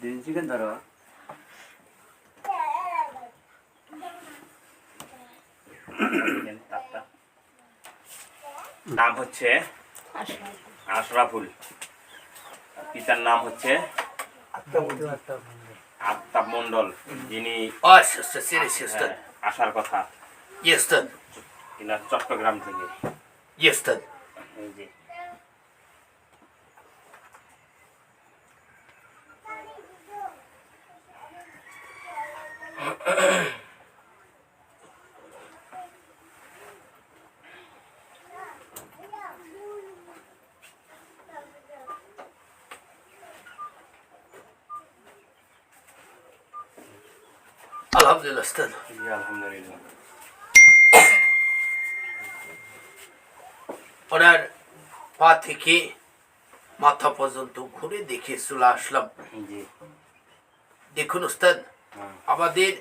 দিন চিকেন ধরো নাম হচ্ছে আশরাফুল, পিতার নাম হচ্ছে আফতাব মন্ডল, যিনি আসার কথা চট্টগ্রাম থেকে। এই যে আলহামদুলিল্লাহ উস্তাদ। আলহামদুলিল্লাহ। ওনার পা থেকে মাথা পর্যন্ত ঘুরে দেখে চলে আসলাম। দেখুন উস্তাদ, আমাদের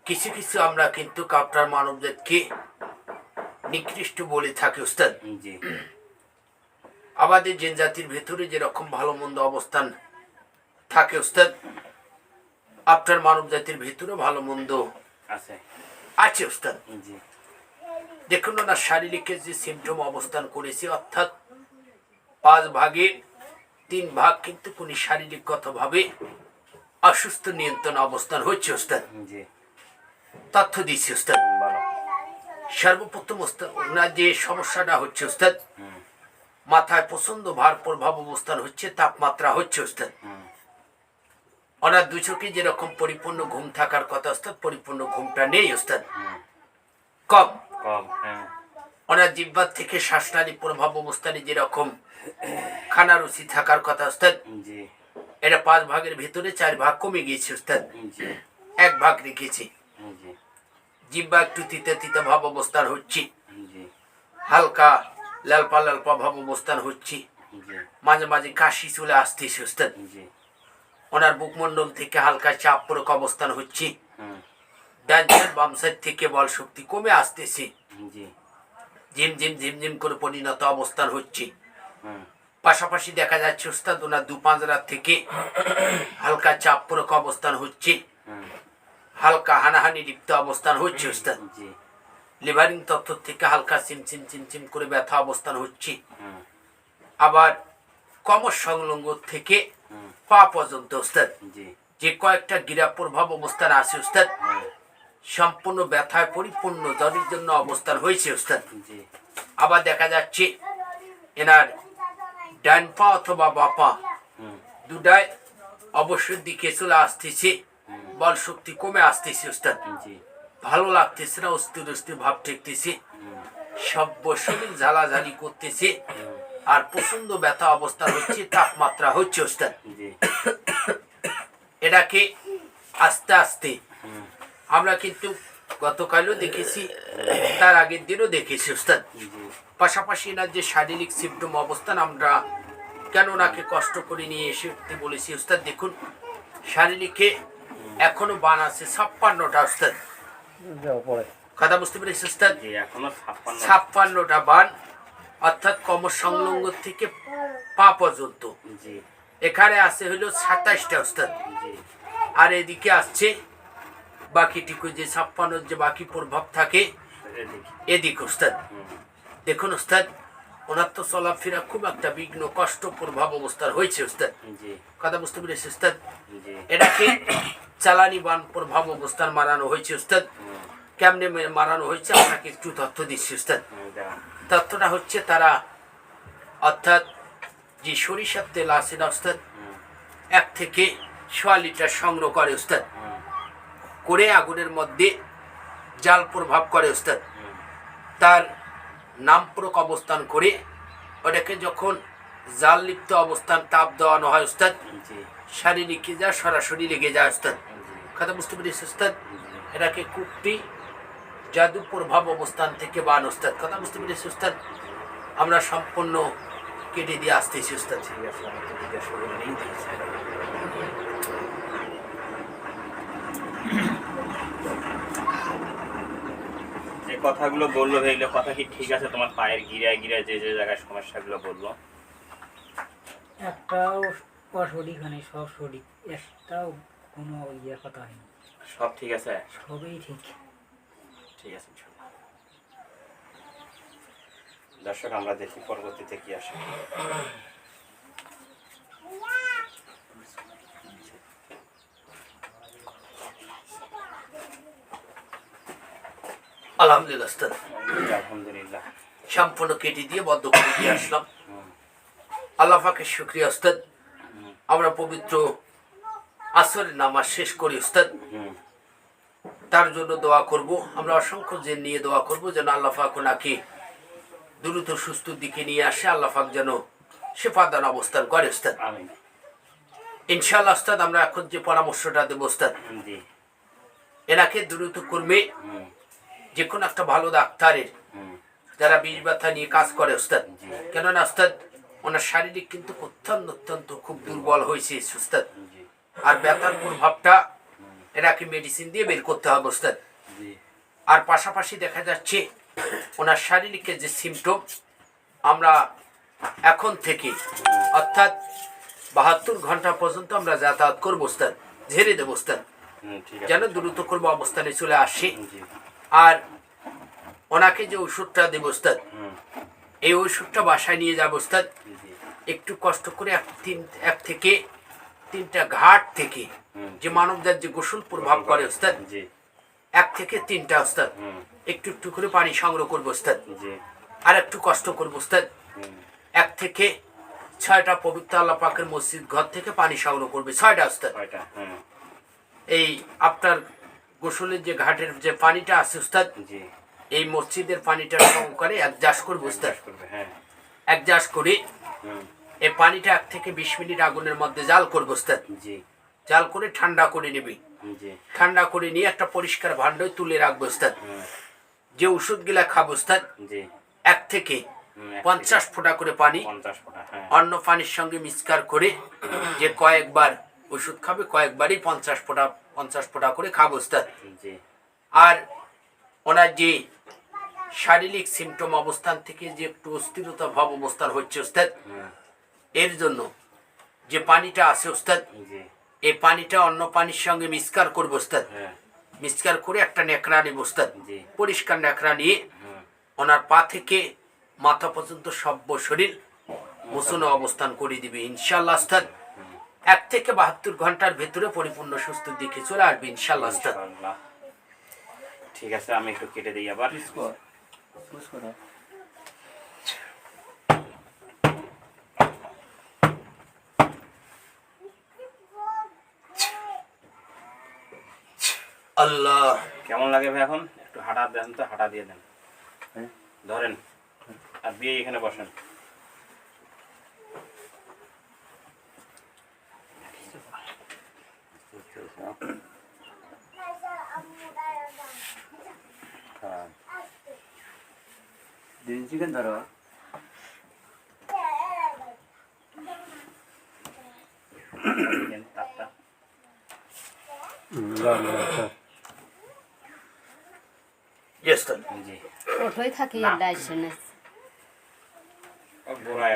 কিছু কিছু আমরা কিন্তু আপনার মানবজাতকে নিকৃষ্ট বলে থাকি উস্তাদ। আমাদের জিন জাতির ভেতরে যেরকম ভালো মন্দ অবস্থান থাকে উস্তাদ, আপনার মানব জাতির ভিতরে ভালো মন্দ আছে উস্তাদ। দেখুন না, শারীরিক যে সিমটম অবস্থান করেছে, অর্থাৎ 5 ভাগের 3 ভাগ কিন্তু কোন শারীরিকগত ভাবে অসুস্থ নিয়ন্ত্রণ অবস্থান হচ্ছে উস্তাদ। তথ্য দিচ্ছি উস্তাদ। সর্বপ্রথম উস্তাদ, ওনার যে সমস্যাটা হচ্ছে উস্তাদ, মাথায় প্রচন্ড ভার প্রভাব অবস্থান হচ্ছে, তাপমাত্রা হচ্ছে উস্তাদ। ওনার 2 চোখে যেরকম পরিপূর্ণ ঘুম থাকার কথা উস্তাদ, পরিপূর্ণ ঘুমটা নেই উস্তাদ, কম। ওনার জিহ্বার থেকে শ্বাসনালী প্রভাব অবস্থানে যেরকম খানা রুচি থাকার কথা উস্তাদ, এটা 5 ভাগের ভিতরে 4 ভাগ কমে গিয়েছে উস্তাদ, 1 ভাগ রেখেছে। জিহ্বা একটু তিতা তিতা ভাব অবস্থান হচ্ছে, হালকা লালপা লালপা ভাব অবস্থান হচ্ছে, মাঝে মাঝে কাশি চলে আসতেছে উস্তাদ। ওনার বুকমন্ডল থেকে হালকা চাপ পূরক অবস্থান হচ্ছে, ডান সাইড বাম সাইড থেকে বল শক্তি কমে আসতেছে, ঝিমঝিম ঝিমঝিম করে পরিণত অবস্থান হচ্ছে। পাশাপাশি দেখা যাচ্ছে উস্তাদ, ওনার 2 পাঁজরা থেকে হালকা চাপ পূরক অবস্থান হচ্ছে, হালকা হানাহানি লিপ্ত অবস্থান হচ্ছে উস্তাদ। লিভারিং তত্ত্ব থেকে হালকা চিমচিম চিমচিম করে ব্যথা অবস্থান হচ্ছে। আবার কমর সংলগ্ন থেকে পা পর্যন্ত উস্তাদ যে কয়েকটা গিরা প্রভাব অবস্থান আছে উস্তাদ, সম্পূর্ণ ব্যথায় পরিপূর্ণ জ্বরের জন্য অবস্থান হয়েছে উস্তাদ। আবার দেখা যাচ্ছে এনার ডান পা অথবা বা পা দুটাই অবশ্যই দিকে চলে আসতেছে, বল শক্তি কমে আসতেছে উস্তাদ। ভালো লাগতেছে না, অস্থির অস্থির ভাব ঠেকতেছে, সব শরীর ঝালাঝালি করতেছে, আর প্রচন্ড ব্যথা অবস্থা হচ্ছে, তাপমাত্রা হচ্ছে উস্তাদ। এটাকে আস্তে আস্তে আমরা কিন্তু গতকালও দেখেছি, তার আগের দিনও দেখেছি উস্তাদ। পাশাপাশি এনার যে শারীরিক সিমটম অবস্থান, আমরা কেন ওনাকে কষ্ট করে নিয়ে এসে বলেছি উস্তাদ। দেখুন, শারীরিকে এখনো বান আছে 56টা উস্তাদ, কথা বুঝতে পেরেছি উস্তাদ? 56টা বান, অর্থাৎ কমর সংলগ্ন থেকে পা পর্যন্ত। এখানে আছে হলো 27টা উস্তাদ, আর এদিকে আসছে বাকিটুকু, যে 56 যে বাকি প্রভাব থাকে এদিকে উস্তাদ। দেখুন উস্তাদ, ওনার তো চলাফেরা খুব একটা বিঘ্ন কষ্ট প্রভাব অবস্থার হয়েছে উস্তাদ, কথা বুঝতে পেরেছি উস্তাদ? এটাকে চালানি বান প্রভাব অবস্থান মারানো হয়েছে উস্তাদ। কেমনে মারানো হয়েছে আপনাকে একটু তথ্য দিচ্ছি উস্তাদ। তথ্যটা হচ্ছে, তারা অর্থাৎ যে সরিষার তেল আছে না উস্তাদ, 1 থেকে 1.5 লিটার সংগ্রহ করে উস্তাদ, করে আগুনের মধ্যে জাল প্রভাব করে উস্তাদ, তার নামপূরক অবস্থান করে ওটাকে যখন জাল লিপ্ত অবস্থান তাপ দেওয়ানো হয় উস্তাদ, শারীরিক যা সরাসরি লেগে যায় উস্তাদ, কথা বুঝতে পেরেছি উস্তাদ? এটাকে কুক্তি জাদু প্রভাব অবস্থান থেকে বান উস্তাদ, কথা বুঝতে পেরেছি উস্তাদ? আমরা সম্পূর্ণ কেটে দিয়ে আসতেছি উস্তাদ। যে কথাগুলো বললো এগুলো কথা কি ঠিক আছে? তোমার পায়ের গিরায় গিরায় যে যে জায়গায় সমস্যাগুলো বললো, একটা অসঠিক মানে সব সঠিক, একটাও কোনো ইয়ে কথা হয়নি, সব ঠিক আছে? সবই ঠিক। ঠিক আছে ইনশাআল্লাহ। দর্শক আমরা দেখি পরবর্তীতে কি আসে। আলহামদুলিল্লাহ উস্তাদ, আলহামদুলিল্লাহ। সম্পূর্ণ কেটে দিয়ে বদ্ধ করে দিয়ে আসলাম। আল্লাহ পাকের শুকরিয়া উস্তাদ। আমরা পবিত্র আসরের নামাজ শেষ করি উস্তাদ, তার জন্য দোয়া করব। আমরা অসংখ্য জেন নিয়ে দোয়া করব যেন আল্লাহ পাক ওনাকে দ্রুত সুস্থ দিকে নিয়ে আসে, আল্লাহ পাক যেন শেফাদান অবস্থান করে উস্তাদ। আমিন। ইনশাআল্লাহ উস্তাদ, আমরা এখন যে পরামর্শটা দেব উস্তাদ, জি। এনাকে দ্রুত কর্মে যে কোনো একটা ভালো ডাক্তারের যারা বীজ ব্যথা নিয়ে কাজ করে উস্তাদ, কেননা উস্তাদ ওনার শারীরিক কিন্তু অত্যন্ত খুব দুর্বল হয়েছে উস্তাদ, আর ব্যথার প্রভাবটা এনাকে মেডিসিন দিয়ে বের করতে হবে উস্তাদ। আর পাশাপাশি দেখা যাচ্ছে ওনার শারীরিকের যে সিমটম, আমরা এখন থেকে অর্থাৎ 72 ঘন্টা পর্যন্ত আমরা যাতায়াত করবো উস্তাদ, ঝেড়ে দেবো উস্তাদ, যেন দ্রুত করবো অবস্থানে চলে আসে। আর ওনাকে যে ওষুধটা দেবো উস্তাদ, এই ওষুধটা বাসায় নিয়ে যাবো উস্তাদ। একটু কষ্ট করে এক থেকে 3টা ঘাট থেকে যে মানবদের যে গোসল প্রভাব করে উস্তাদ, 1 থেকে 3টা উস্তাদ একটু একটু করে পানি সংগ্রহ করবো উস্তাদ। আর একটু কষ্ট করবো উস্তাদ, 1 থেকে 6টা পবিত্র আল্লাহ পাকের মসজিদ ঘর থেকে পানি সংগ্রহ করবে, 6টা উস্তাদ। এই আপনার গোসলের যে ঘাটের যে পানিটা আছে উস্তাদ, এই মসজিদের পানিটা সহকারে 1 জাস করবো উস্তাদ। 1 জাস করে এই পানিটা 1 থেকে 20 মিনিট আগুনের মধ্যে জাল করবো উস্তাদ। জাল করে ঠান্ডা করে নেবে, ঠান্ডা করে নিয়ে একটা পরিষ্কার ভাণ্ডায় তুলে রাখবো উস্তাদ। যে ওষুধগুলা খাবো উস্তাদ, 1 থেকে 50 ফোঁটা করে পানি অন্য পানির সঙ্গে মিক্সচার করে যে কয়েকবার ওষুধ খাবে, কয়েকবারই 50 ফোঁটা করে খাবো উস্তাদ। আর ওনার যে শারীরিক সিমটম অবস্থান থেকে যে একটু অস্থিরতা ভাব অবস্থান হচ্ছে উস্তাদ, এর জন্য যে পানিটা আছে উস্তাদ, এই পানিটা অন্য পানির সঙ্গে মিক্সচার করবো উস্তাদ। মিক্সচার করে একটা নেকড়া নেব উস্তাদ, পরিষ্কার নেকড়া নিয়ে ওনার পা থেকে মাথা পর্যন্ত সব শরীর মোছানো অবস্থান করে দিবে ইনশাআল্লাহ উস্তাদ। 1 থেকে 72 ঘন্টার ভেতরে পরিপূর্ণ সুস্থ দিকে চলে আসবে ইনশাআল্লাহ উস্তাদ। ঠিক আছে, আমি একটু কেটে দিই আবার। আল্লাহ, কেমন লাগে ভাই এখন? একটু হাঁটা দেন তো, হাঁটা দিয়ে দেন, ধরেন আর বিয়ে এখানে বসেন। চিকেন ধরো। তাপটা yes sir। জি, ওঠোই থাকি না। লাইসেন্স গোড়া